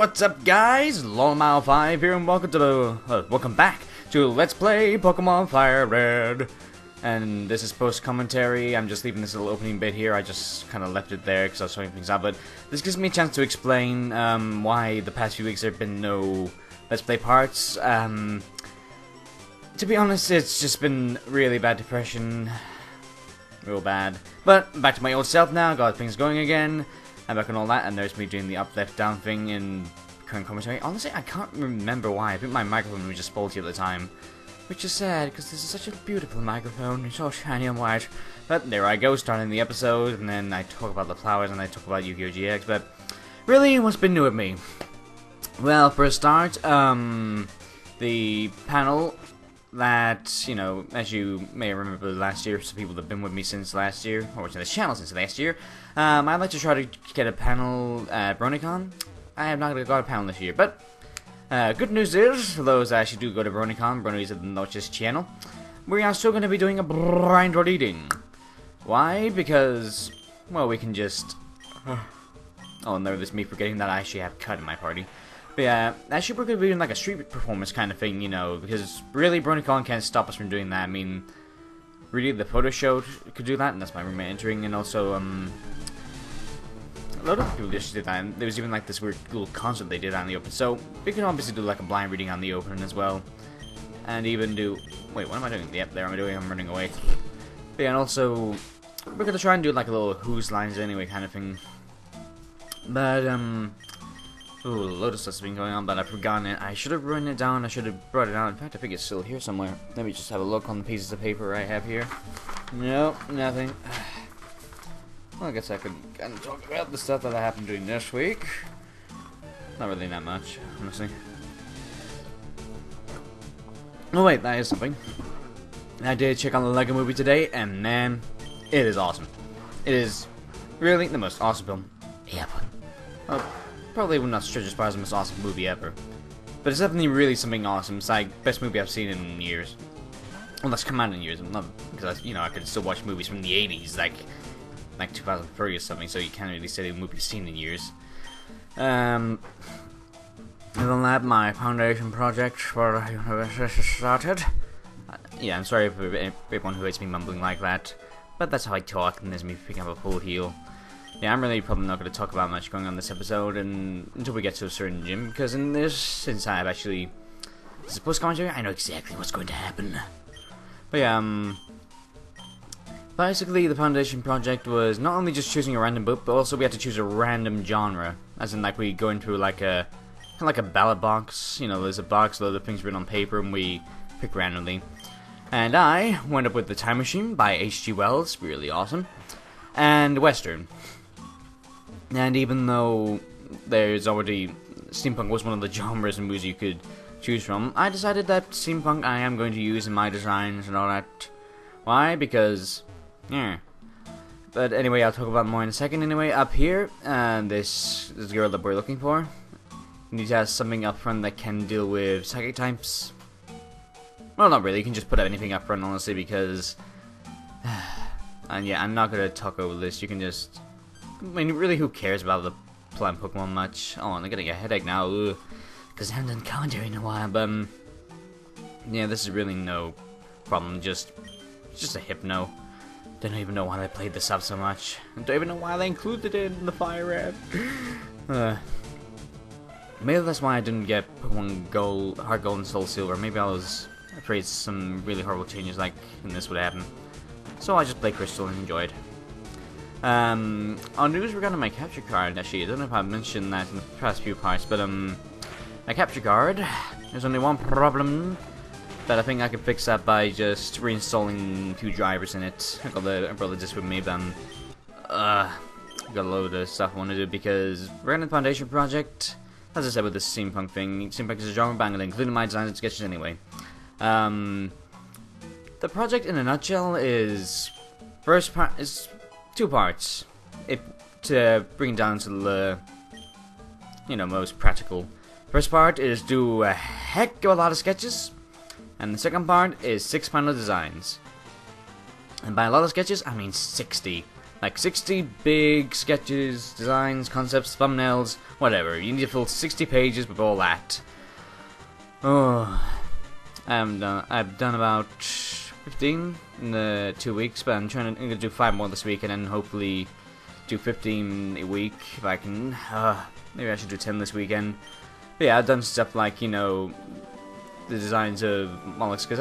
What's up, guys? LolMao5 here, and welcome back to Let's Play Pokemon Fire Red. And this is post-commentary. I'm just leaving this little opening bit here. I just kind of left it there because I was sorting things out. But this gives me a chance to explain why the past few weeks there have been no Let's Play parts. To be honest, it's just been really bad depression. Real bad. But back to my old self now. Got things going again. I'm back on all that, and there's me doing the up, left, down thing in current commentary. Honestly, I can't remember why. I think my microphone was just faulty at the time. Which is sad, because this is such a beautiful microphone. It's all shiny and white. But there I go, starting the episode, and then I talk about the flowers, and I talk about Yu-Gi-Oh! GX, but really, what's been new with me? Well, for a start, the panel that, you know, as you may remember last year, some people that have been with me since last year, or to this channel since last year, I'd like to try to get a panel at BronyCon. I have not got a panel this year, but good news is, for those that actually do go to BronyCon, Brony's at the Notches channel, we are still going to be doing a blind reading. Why? Because, well, we can just... oh, and there's me forgetting that I actually have Cut in my party. But yeah, actually we're going to be doing like a street performance kind of thing, you know, because really BronyCon can't stop us from doing that. I mean, really the photo show could do that, and that's my roommate entering, and also, a lot of people just did that, and there was even like this weird little concert they did on the open, so we can obviously do like a blind reading on the open as well, and even do, wait, what am I doing? Yep, there I'm running away. But yeah, and also, we're going to try and do like a little Who's Lines Anyway kind of thing, but, ooh, a lot of stuff's been going on, but I've forgotten it. I should have written it down. I should have brought it out. In fact, I think it's still here somewhere. Let me just have a look on the pieces of paper I have here. Nope, nothing. Well, I guess I could kind of talk about the stuff that I happened doing this week. Not really that much, honestly. Oh wait, that is something. I did check on the Lego Movie today, and man, it is awesome. It is really the most awesome film ever. Probably would not stretch as far as the most awesome movie ever. But it's definitely really something awesome. It's like best movie I've seen in years. Well, that's come out in years. Not because I could still watch movies from the 80s, like 2003 or something. So you can't really say the movie's seen in years. Other than that, my foundation project for university started. Yeah, I'm sorry for everyone who hates me mumbling like that, but that's how I talk, and there's me picking up a full heel. Yeah, I'm really probably not going to talk about much going on this episode until we get to a certain gym, because in this, since I have actually... This is post-commentary, I know exactly what's going to happen. But yeah, basically the foundation project was not only just choosing a random book, but also we had to choose a random genre. As in, like, we go into like a... kind of like a ballot box. You know, there's a box, load of things written on paper, and we pick randomly. And I went up with The Time Machine by H.G. Wells, really awesome. And Western. And even though there's already... Steampunk was one of the genres and movies you could choose from, I decided that Steampunk I am going to use in my designs and all that. Why? Because... yeah. But anyway, I'll talk about more in a second. Anyway, up here, this girl that we're looking for needs to have something up front that can deal with psychic types. Well, not really. You can just put anything up front, honestly, because... and yeah, I'm not going to talk over this. You can just... I mean, really, who cares about the plant Pokemon much? Oh, I'm getting a headache now, because I haven't done commentary in a while, but, yeah, this is really no problem, just a Hypno. Don't even know why they played this up so much. I don't even know why they included it in the Fire Red. Maybe that's why I didn't get Pokemon Gold, Heart Gold and Soul Silver. Maybe I was afraid some really horrible changes like in this would happen. So I just played Crystal and enjoyed. On news regarding my capture card, actually, I don't know if I've mentioned that in the past few parts, but, my capture card, there's only one problem, but I think I can fix that by just reinstalling a few drivers in it. I got the umbrella disc with me, but, got a load of stuff I want to do, because we're in the foundation project, as I said with this Steampunk thing, Steampunk is a genre bangling, including my designs and sketches anyway. The project, in a nutshell, is, first part is... two parts, to bring it down to the, most practical. First part is do a heck of a lot of sketches, and the second part is 6 final designs. And by a lot of sketches, I mean 60. like 60 big sketches, designs, concepts, thumbnails, whatever. You need to fill 60 pages with all that. Oh, I've done about 15 in the 2 weeks, but I'm gonna do 5 more this week, and then hopefully do 15 a week if I can. Maybe I should do 10 this weekend. But yeah, I've done stuff like, you know, the designs of Mollux, because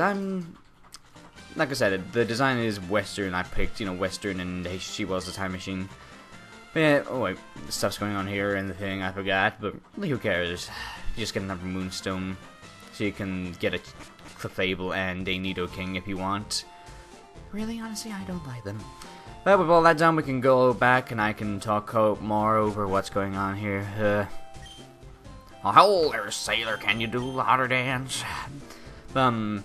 like I said, the design is Western. I picked, you know, Western, and HG was the Time Machine. But yeah, oh wait, stuff's going on here and the thing, I forgot, but who cares? You just get another Moonstone, so you can get a Clefable and a Nidoking if you want. Really, honestly, I don't like them. But with all that done, we can go back and I can talk more over what's going on here. Oh, hello there, sailor, can you do the hotter dance? So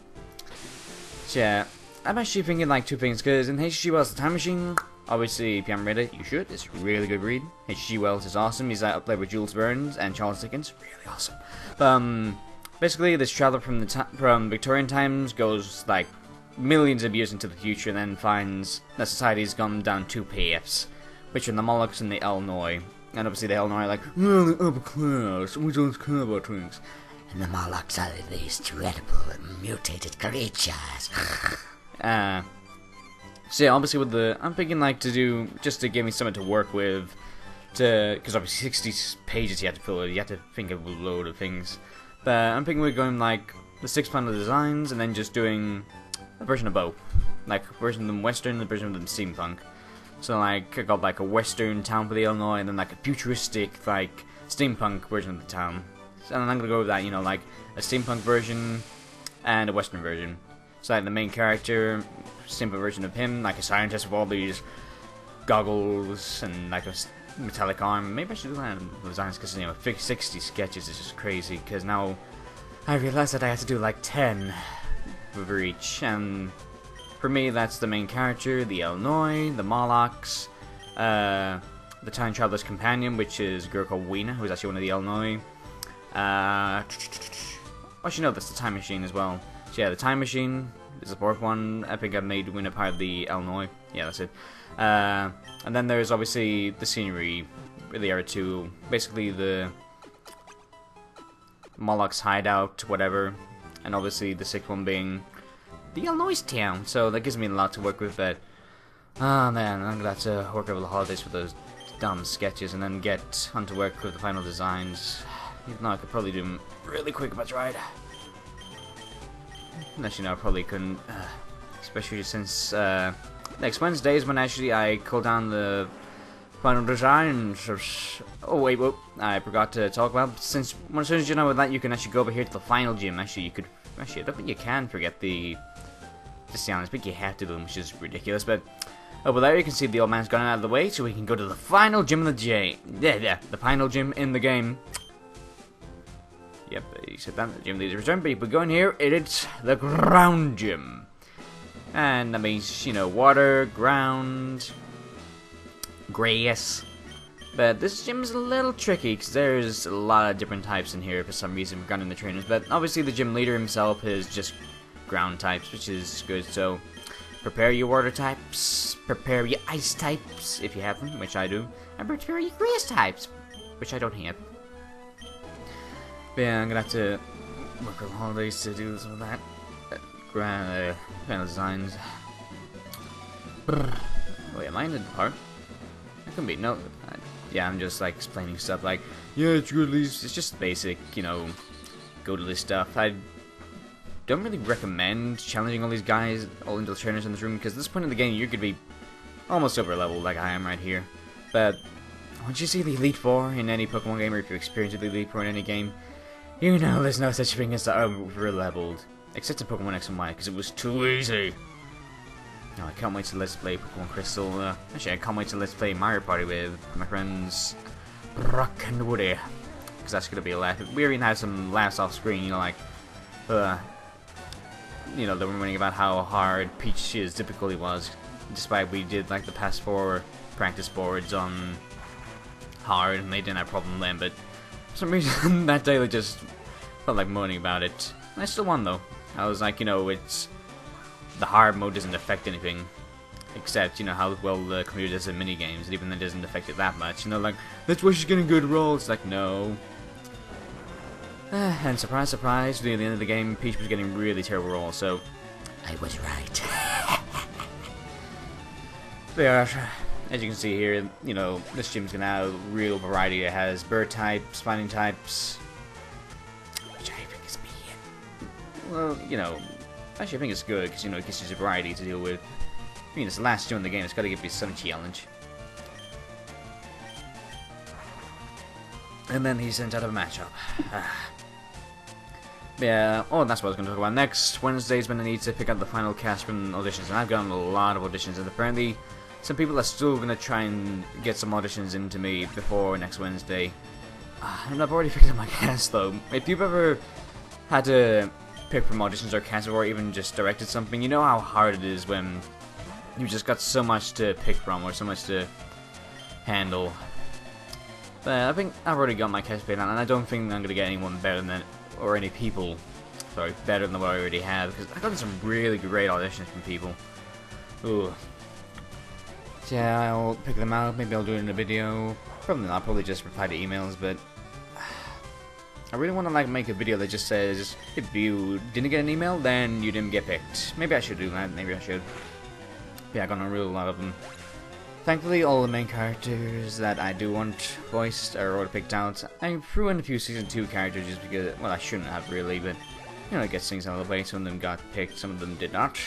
yeah, I'm actually thinking like 2 things, because in H.G. Wells' The Time Machine, obviously, if you haven't read it, you should. It's a really good read. H.G. Wells is awesome. He's up there with Jules Verne and Charles Dickens. Really awesome. Basically, this traveler from Victorian times goes like millions of years into the future, and then finds that society's gone down 2 paths, which are the Molochs and the Elnoi. And obviously the Elnoi are like, well, the upper class, we don't care about things. And the Molochs are these dreadful mutated creatures. So yeah, obviously with I'm thinking like to do, just to give me something to work with, because obviously 60 pages you have to fill it, you have to think of a load of things. But I'm thinking we're going like the 6 panel designs, and then just doing a version of both. Like a version of them Western and a version of them Steampunk. So like, I got like a Western town for the Illinois, and then like a futuristic, like, Steampunk version of the town. And I'm gonna go with that, you know, like a Steampunk version and a Western version. So like the main character, Steampunk version of him, like a scientist with all these goggles and like a metallic arm. Maybe I should do that in designs, because, you know, 60 sketches is just crazy, because now I realize that I have to do like 10 for each, and for me that's the main character, the Illinois, the Molochs, the Time Traveler's Companion, which is a girl called Weena, who's actually one of the Illinois. Actually no, that's the Time Machine as well. So yeah, the Time Machine is the 4th one. I think I made Weena part of the Illinois. Yeah, that's it. And then there's obviously the scenery, the era 2, basically the Moloch's hideout, whatever. And obviously the 6th one being the Illinois town, so that gives me a lot to work with. But oh man, I'm gonna have to work over the holidays with those dumb sketches, and then get on to work with the final designs. Even though I could probably do them really quick if I tried. Actually, no, I probably couldn't, especially since next Wednesday is when actually I call down the final designs. Oh wait, whoop! I forgot to talk about. Since as soon as you know that, you can actually go over here to the final gym. Actually, you could. Actually, I don't think you can forget the. Just to be honest, I think you have to do them, which is ridiculous. But over there, you can see the old man's gone out of the way, so we can go to the final gym in the the final gym in the game. Yep, he said that. The gym leader returned, but if we go in here, it's the ground gym. And that means, you know, water, ground, grass. But this gym is a little tricky, because there's a lot of different types in here for some reason regarding the trainers. But obviously the gym leader himself is just ground types, which is good. So prepare your water types, prepare your ice types, if you have them, which I do. And prepare your grass types, which I don't have. But yeah, I'm gonna have to work on holidays to do some of that. Final designs. Wait, am I in the part? It can be. No. Yeah, I'm just like explaining stuff like, yeah, it's good, at least. It's just basic, you know, go to this stuff. I don't really recommend challenging all these guys, all into the trainers in this room, because at this point in the game, you could be almost over level like I am right here. But once you see the Elite Four in any Pokemon game, or if you experience the Elite Four in any game, you know there's no such thing as over-leveled. Except in Pokemon X and Y, because it was too easy. No, I can't wait to let's play Pokemon Crystal. Actually, I can't wait to let's play Mario Party with my friends Brock and Woody, because that's gonna be a laugh. We already had some laughs off screen, you know, like, you know, they were wondering about how hard Peach's difficulty was, despite we did like the past 4 practice boards on hard, and they didn't have a problem then. But for some reason that day they just felt like moaning about it. I still won though. I was like, you know, it's the hard mode doesn't affect anything. Except, you know, how well the computer does in minigames, and even that doesn't affect it that much. You know, like, that's why she's getting good rolls. It's like, no. And surprise, surprise, near the end of the game, Peach was getting really terrible rolls, so... I was right. But, as you can see here, you know, this gym's gonna have a real variety. It has bird types, fighting types, which I think is me. Well, you know, actually I think it's good, because, you know, it gives you a variety to deal with. I mean, it's the last gym in the game, it's gotta give you some challenge. And then he's sent out of a matchup. Yeah, oh, that's what I was going to talk about next. Wednesday's when I need to pick up the final cast from auditions, and I've gotten a lot of auditions, and apparently some people are still going to try and get some auditions into me before next Wednesday. And I've already picked up my cast, though. If you've ever had to pick from auditions or cast, or even just directed something, you know how hard it is when you just got so much to pick from, or so much to handle. But I think I've already got my cast picked out, and I don't think I'm going to get anyone better than or any people, sorry, better than what I already have, because I got some really great auditions from people. Ooh. So yeah, I'll pick them out, maybe I'll do it in a video. Probably not, I'll probably just reply to emails, but I really want to like make a video that just says, if you didn't get an email, then you didn't get picked. Maybe I should do that, maybe I should. Yeah, I got a real lot of them. Thankfully, all the main characters that I do want voiced are already picked out. I threw in a few Season 2 characters just because, well, I shouldn't have really, but, you know, it gets things out of the way. Some of them got picked, some of them did not.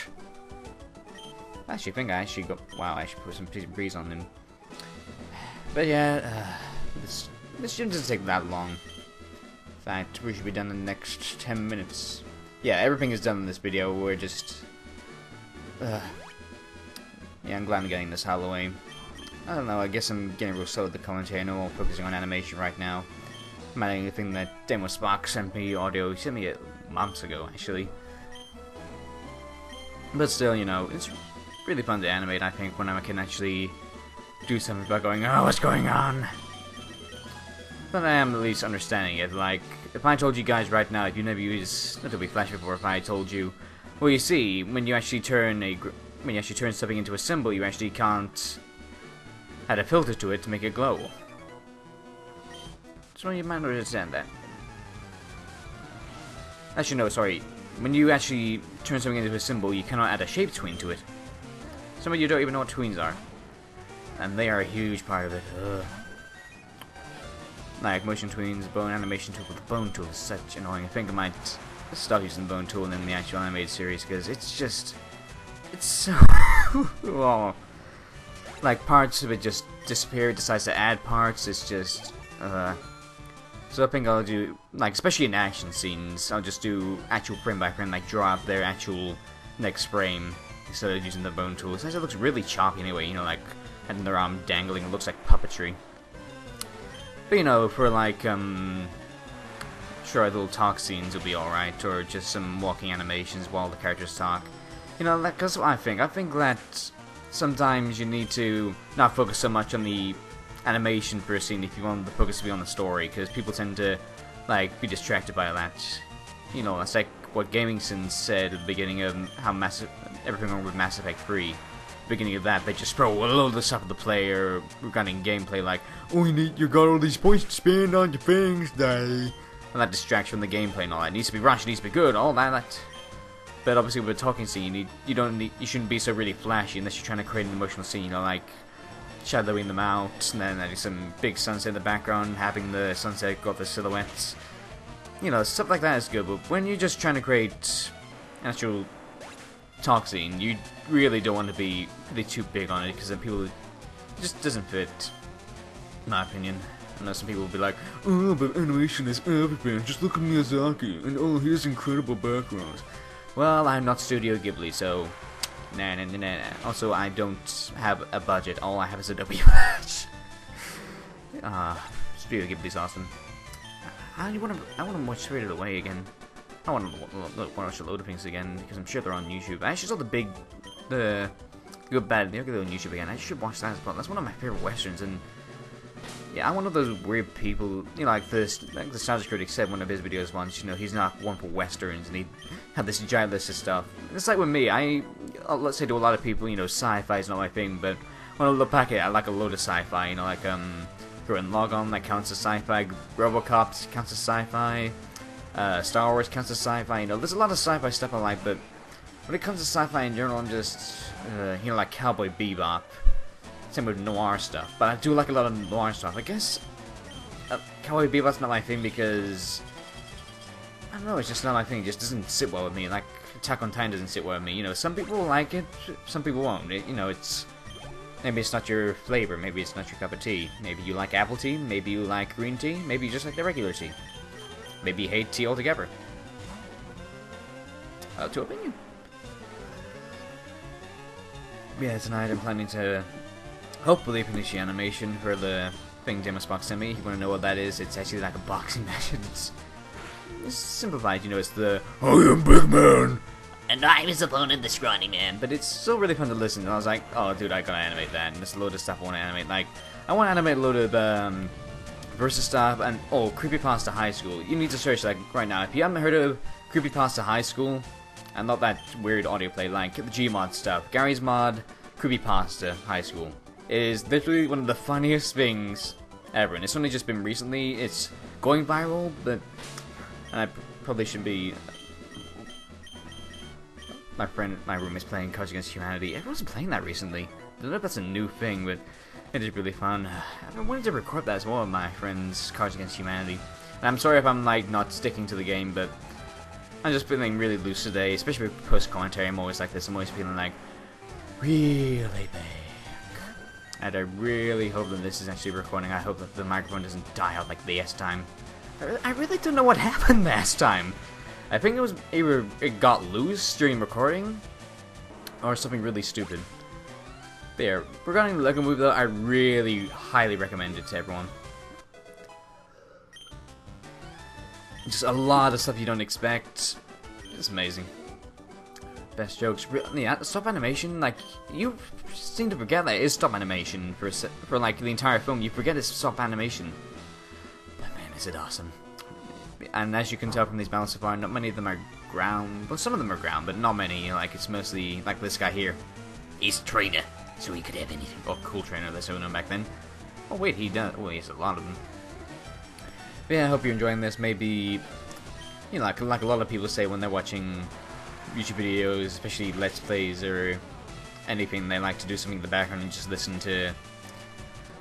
I actually think I actually got, wow, I should put some Breeze on them. But yeah, this shouldn't just take that long. In fact, we should be done in the next 10 minutes. Yeah, everything is done in this video, we're just... yeah, I'm glad I'm getting this out of the way. I don't know, I guess I'm getting real slow with the commentary. I know I'm focusing on animation right now. I'm adding the thing that Demo Spark sent me audio. He sent me it months ago, actually. But still, you know, it's really fun to animate, I think, when I can actually do something about going, oh, what's going on? But I am at least understanding it. Like, if I told you guys right now, if you never used Adobe Flash before, if I told you, well, you see, when you actually turn something into a symbol, you actually can't add a filter to it to make it glow. So you might not understand that. Actually, no, sorry. When you actually turn something into a symbol, you cannot add a shape tween to it. Some of you don't even know what tweens are. And they are a huge part of it. Ugh. Like motion tweens, bone animation tool with the bone tool is such annoying. I think I might stop using the bone tool in the actual animated series because it's just... it's so... oh. Like parts of it just disappear, it decides to add parts, it's just... So I think I'll do, like, especially in action scenes, I'll just do actual frame by frame, like draw up their actual next frame instead of using the bone tool. It looks really choppy anyway, you know, like having their arm dangling, it looks like puppetry. But you know, for like, sure, little talk scenes will be alright, or just some walking animations while the characters talk. You know, that's what I think. I think that sometimes you need to not focus so much on the animation for a scene if you want the focus to be on the story, because people tend to, like, be distracted by that. You know, that's like what Gaming Sin said at the beginning of how everything wrong with Mass Effect 3. Beginning of that, they just throw a load of stuff at the player regarding gameplay, like, oh, you got all these points to spend on your things, day. And that distracts from the gameplay and all that. It needs to be rushed, it needs to be good, all that. But obviously with a talking scene, you shouldn't be so really flashy unless you're trying to create an emotional scene, you know, like shadowing them out, and then adding some big sunset in the background, having the sunset got the silhouettes. You know, stuff like that is good, but when you're just trying to create an actual talk scene, you really don't want to be really too big on it, because then people, it just doesn't fit, in my opinion. I know some people will be like, oh, but animation is everything, just look at Miyazaki, and oh, here's incredible backgrounds. Well, I'm not Studio Ghibli, so nah. Also, I don't have a budget, all I have is Adobe Flash. Studio Ghibli's awesome. I want to watch Spirited Away again. I want to watch a load of things again, because I'm sure they're on YouTube. I actually saw the Good Bad, they're on YouTube again. I should watch that as well. That's one of my favorite westerns, and Yeah, I'm one of those weird people, you know, like the Nostalgia Critic said in one of his videos once, you know, he's not one for westerns, and he had this giant list of stuff. It's like with me, let's say to a lot of people, you know, sci-fi is not my thing, but when I look back at it, I like a load of sci-fi, you know, like, Gurren Lagann, that counts as sci-fi, Robocop counts as sci-fi, Star Wars counts as sci-fi, you know, there's a lot of sci-fi stuff I like, but when it comes to sci-fi in general, I'm just, you know, like Cowboy Bebop. Same with noir stuff, but I do like a lot of noir stuff. I guess Cowboy Bebop's not my thing because I don't know, it's just not my thing. It just doesn't sit well with me. Like Attack on Titan doesn't sit well with me. You know, some people like it, some people won't. You know, maybe it's not your flavor, maybe it's not your cup of tea. Maybe you like apple tea, maybe you like green tea, maybe you just like the regular tea. Maybe you hate tea altogether. To opinion. Yeah, tonight I'm planning to hopefully finish the animation for the thing Demospock sent me. If you want to know what that is, it's actually like a boxing match. It's simplified, you know, it's the I am big man and I'm his opponent, the scrawny man. But it's still really fun to listen. And I was like, oh dude, I gotta animate that. And there's a load of stuff I want to animate. Like, I want to animate a load of versus stuff and Creepypasta High School. You need to search like right now. If you haven't heard of Creepypasta High School and not that weird audio play, like the Gmod stuff, Gary's Mod, Creepypasta High School. It is literally one of the funniest things ever, and it's only just been recently. It's going viral, but and I probably shouldn't be. My room is playing Cards Against Humanity. Everyone's playing that recently. I don't know if that's a new thing, but it is really fun. I've been wanting to record that as well with my friends, Cards Against Humanity. And I'm sorry if I'm like not sticking to the game, but I'm just feeling really loose today, especially with post commentary. I'm always like this. I'm always feeling like really bad. And I really hope that this is actually recording. I hope that the microphone doesn't die out like the last time. I really don't know what happened last time. I think it was either it got loose during recording, or something really stupid. But yeah, regarding the Lego Movie though, I really highly recommend it to everyone. Just a lot of stuff you don't expect. It's amazing. Best jokes. Yeah, stop animation. Like, you seem to forget that it is stop animation for like the entire film. You forget it's stop animation. But man, is it awesome. And as you can tell from these battles so far, not many of them are ground. Well, some of them are ground, but not many. You know, like, it's mostly like this guy here. He's a trainer, so he could have anything. Oh, cool trainer. That's known back then. Oh wait, he does. Well, he has a lot of them. But yeah, I hope you're enjoying this. Maybe, you know, like a lot of people say when they're watching YouTube videos, especially Let's Plays or anything, they like to do something in the background and just listen to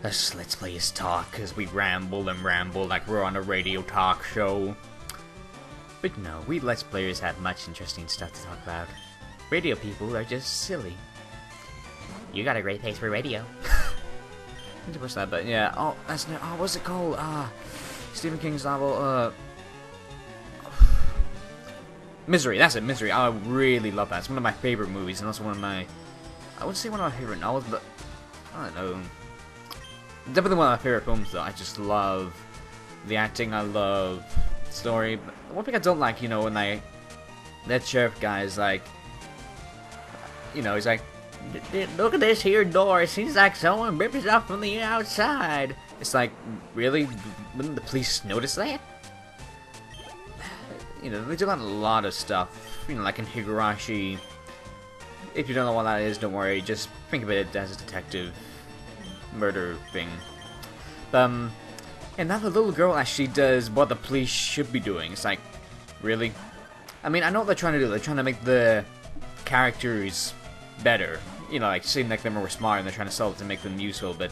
us Let's Players talk, because we ramble and ramble like we're on a radio talk show. But no, we Let's Players have much interesting stuff to talk about. Radio people are just silly. You got a great face for radio. I need to push that, but yeah, what's it called? Stephen King's novel, Misery, that's it, Misery. I really love that. It's one of my favorite movies, and also one of my, I would say one of my favorite novels, but I don't know. Definitely one of my favorite films, though. I just love the acting, I love the story. But one thing I don't like, you know, when that sheriff guy is like, you know, he's like, look at this here door, it seems like someone ripped it off from the outside. It's like, really? Wouldn't the police notice that? You know, they do a lot of stuff, you know, like in Higurashi. If you don't know what that is, don't worry, just think of it as a detective murder thing. And now the little girl actually does what the police should be doing. It's like, really? I mean, I know what they're trying to do. They're trying to make the characters better. You know, like, seem like they're more smart and they're trying to sell it to make them useful, but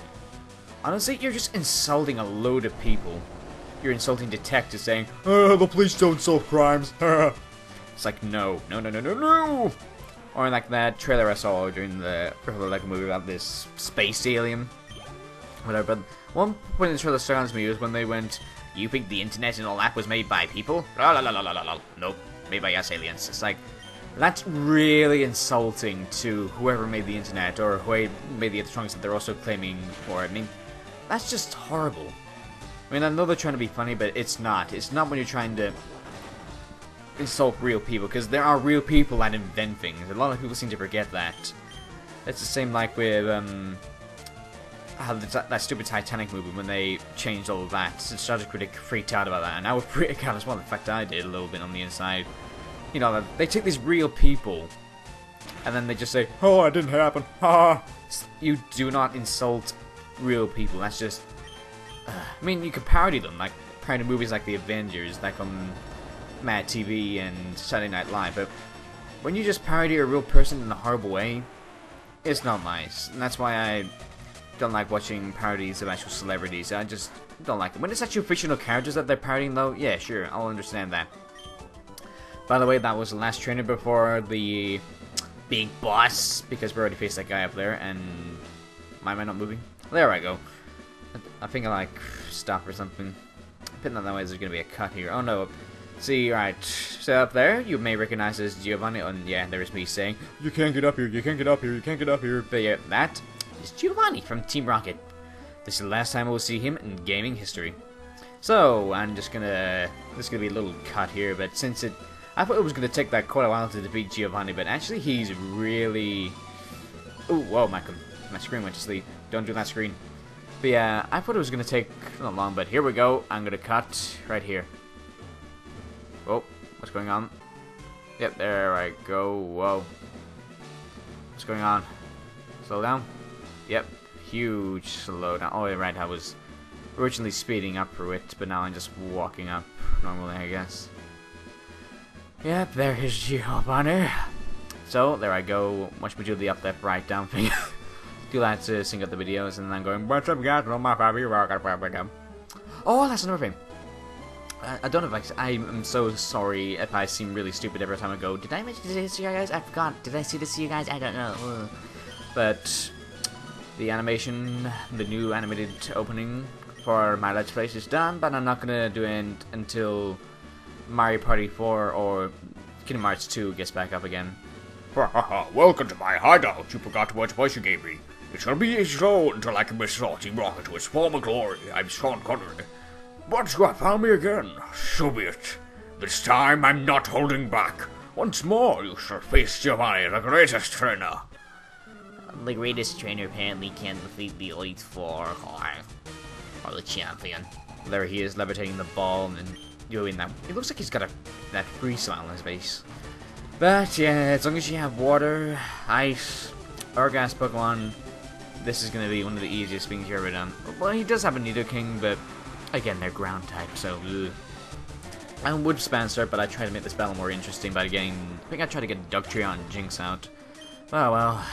honestly, you're just insulting a load of people. You're insulting detectives saying, the police don't solve crimes. It's like, no. Or like that trailer I saw during the Lego movie about this space alien. Whatever, but one point in the trailer surrounds me was when they went, you think the internet and all that was made by people? Nope, made by us aliens. It's like, that's really insulting to whoever made the internet or who made the electronics that they're also claiming for. I mean, that's just horrible. I mean, I know they're trying to be funny, but it's not. It's not when you're trying to insult real people, because there are real people that invent things. A lot of people seem to forget that. It's the same like with, how that stupid Titanic movie, when they changed all of that, Star Critic freaked out about that, and I would freak out as well. In fact, I did a little bit on the inside. You know, they take these real people, and then they just say, "Oh, it didn't happen." Ha! You do not insult real people. That's just. I mean, you could parody them, like parody movies like The Avengers, like on Mad TV and Saturday Night Live. But when you just parody a real person in a horrible way, it's not nice, and that's why I don't like watching parodies of actual celebrities. I just don't like it. When it's actual fictional characters that they're parodying, though, yeah, sure, I'll understand that. By the way, that was the last trainer before the big boss, because we already faced that guy up there, and why am I not moving? There I go. I think I like stop or something. Putting that way, there's gonna be a cut here. Oh no. See, right, so up there, you may recognize as Giovanni, and yeah, there's me saying, "You can't get up here, you can't get up here, you can't get up here." But yeah, that is Giovanni from Team Rocket. This is the last time we'll see him in gaming history. So, I'm just gonna, this is gonna be a little cut here, but since I thought it was gonna take that quite a while to defeat Giovanni, but actually he's really, ooh, whoa, my screen went to sleep. Don't do that screen. But yeah, I thought it was gonna take not long, but here we go. I'm gonna cut right here. Oh, what's going on? Yep, there I go. Whoa. What's going on? Slow down? Yep, huge slowdown. Oh, yeah, right, I was originally speeding up through it, but now I'm just walking up normally, I guess. Yep, there is Giovanni. So, there I go. Watch me do the up, left, right, down thing. Do that to sync up the videos, and then I'm going, "What's up, guys? Oh, that's another thing. I don't know if I'm so sorry if I seem really stupid every time I go, "Did I mention this to you guys? I forgot. Did I see this to you guys? I don't know." But the animation, the new animated opening for my Let's Play is done, but I'm not gonna do it until Mario Party 4 or Kingdom Hearts 2 gets back up again. Welcome to my hideout. You forgot what voice you gave me. It shall be slow until I can restore Team Rocket to its former glory. I'm Sean Connery. But you have found me again. So be it. This time I'm not holding back. Once more you shall face Giovanni, the greatest trainer. The greatest trainer apparently can't defeat the Elite Four, or the champion. There he is, levitating the ball and doing that. It looks like he's got that free smile on his face. But yeah, as long as you have water, ice, or gas Pokemon, this is going to be one of the easiest things you've ever done. Well, he does have a Nidoking, but again, they're ground type, so ugh. I would Spancer, but I tried to make this battle more interesting by getting, I think I tried to get Dugtrio and Jinx out. Oh well.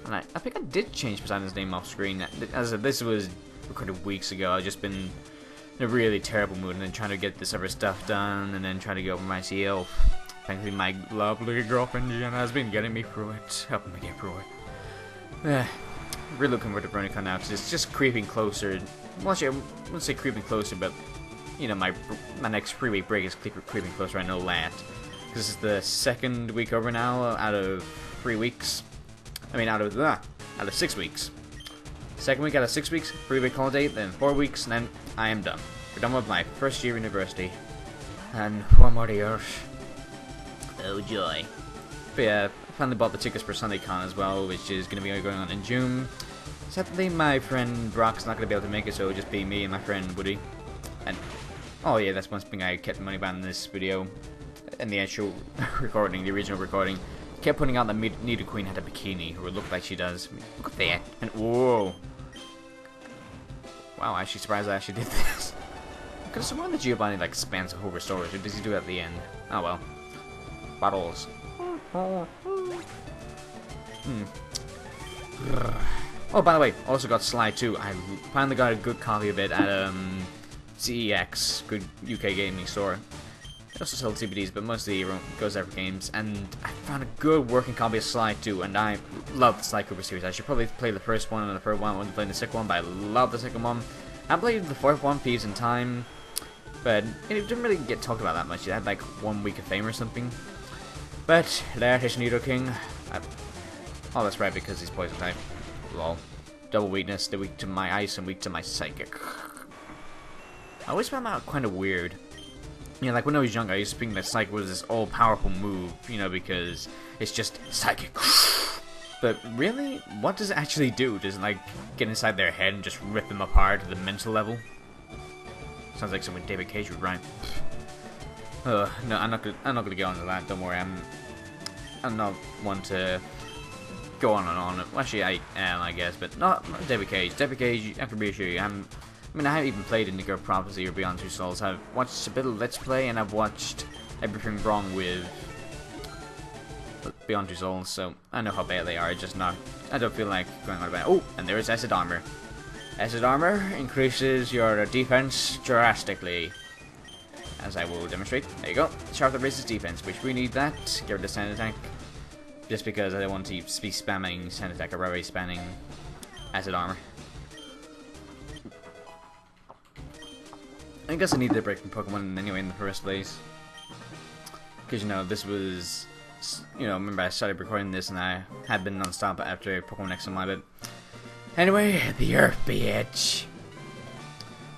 And I think I did change Poseidon's name off screen. As if this was recorded weeks ago, I've just been in a really terrible mood, and then trying to get this other stuff done, and then trying to go over my CL. Thankfully, my lovely girlfriend Jen has been getting me through it, helping me get through it. Really looking forward to BronyCon now, because it's just creeping closer. Well, actually, I wouldn't say creeping closer, but you know, my next 3-week break is creeping closer. I know that, because this is the second week over now out of 3 weeks. I mean, out of 6 weeks. Second week out of 6 weeks, 3-week holiday, then 4 weeks, and then I am done. We're done with my first year university, and 4 more years. Oh joy. But yeah, I finally bought the tickets for SundayCon as well, which is going to be going on in June. Sadly, my friend Brock's not going to be able to make it, so it'll just be me and my friend Woody. And oh yeah, that's one thing I kept money back in this video. In the actual recording, the original recording, kept putting out that Nidoqueen had a bikini, or it looked like she does. Look at that. And whoa. Wow, I'm actually surprised I actually did this. I could have sworn that Giovanni like spans a whole restores, or does he do it at the end? Oh well. Bottles. Oh, by the way, also got Sly 2. I finally got a good copy of it at CEX, good UK gaming store. It also sells DVDs, but mostly goes there for games. And I found a good working copy of Sly 2, and I love the Sly Cooper series. I should probably play the first one and the third one. I wasn't playing the second one, but I love the second one. I played the fourth one, Thieves in Time, but it didn't really get talked about that much. It had like 1 week of fame or something. But there is Nidoking. Oh, that's right, because he's poison type. Lol. Double weakness, they're weak to my ice and weak to my psychic. I always found that kind of weird. You know, like when I was young, I used to think that psychic was this all-powerful move, you know, because it's just psychic. But really, what does it actually do? Does it, like, get inside their head and just rip them apart at the mental level? Sounds like something David Cage would write. No, I'm not gonna get onto that. Don't worry, I'm not one to go on and on. Well, actually, I am, I guess, but not David Cage. David Cage, I can reassure you, I haven't even played Indigo Prophecy or Beyond Two Souls. I've watched a bit of Let's Play, and I've watched everything wrong with Beyond Two Souls, so I know how bad they are. I don't feel like going on about. Oh, and there's Acid Armor. Acid Armor increases your defense drastically, as I will demonstrate. There you go. Charlotte raises defense, which we need that. Get rid of Sand Attack, just because I don't want to be spamming Sand Attack or already spamming Acid Armor. I guess I need the break from Pokemon anyway in the first place, because this was. Remember I started recording this and I had been non-stop after Pokemon X and Y, but anyway, the Earth bitch.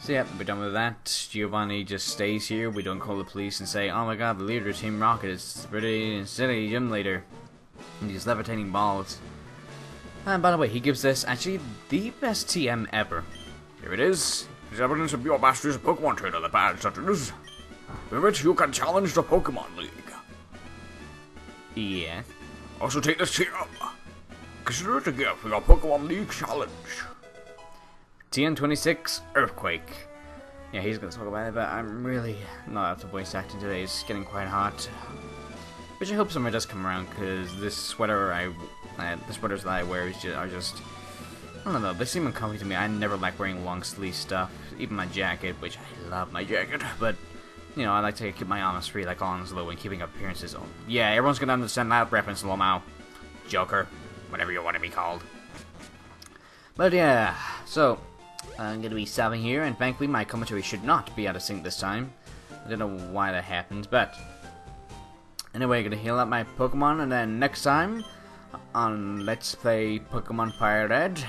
So yeah, we're done with that. Giovanni just stays here. We don't call the police and say, oh my god, the leader of Team Rocket is pretty silly gym leader. And he's levitating balls. And by the way, he gives us actually the best TM ever. Here it is. There's evidence of your master's Pokemon trainer that bad such as. With which you can challenge the Pokemon League. Yeah. Also take this here. Consider it a gift for your Pokemon League challenge. TN26 Earthquake. Yeah, he's gonna talk about it, but I'm really not up to voice acting today. It's getting quite hot. Which I hope summer does come around, because this sweater the sweaters that I wear are just, I don't know, they seem uncomfortable to me. I never like wearing long sleeve stuff, even my jacket, which I love my jacket, but I like to keep my arms free like Onslow and keeping up appearances. Oh, yeah, everyone's gonna understand that reference, Lomao. Joker, whatever you want to be called. But yeah, so I'm gonna be stopping here, and thankfully my commentary should not be out of sync this time. I don't know why that happened, but anyway, I'm gonna heal up my Pokemon, and then next time on Let's Play Pokemon Fire Red,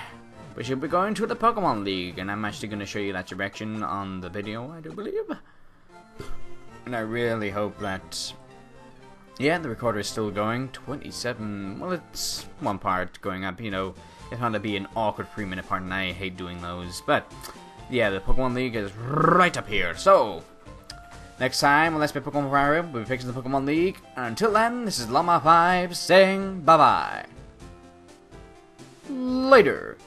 we should be going to the Pokemon League, and I'm actually gonna show you that direction on the video, I do believe. And I really hope that, yeah, the recorder is still going. 27, well, it's one part going up, It's going to be an awkward 3-minute part, and I hate doing those. But, yeah, the Pokemon League is right up here. So, next time on Let's Play Pokemon Fire Red, we'll be fixing the Pokemon League. And until then, this is Llama5 saying bye-bye. Later.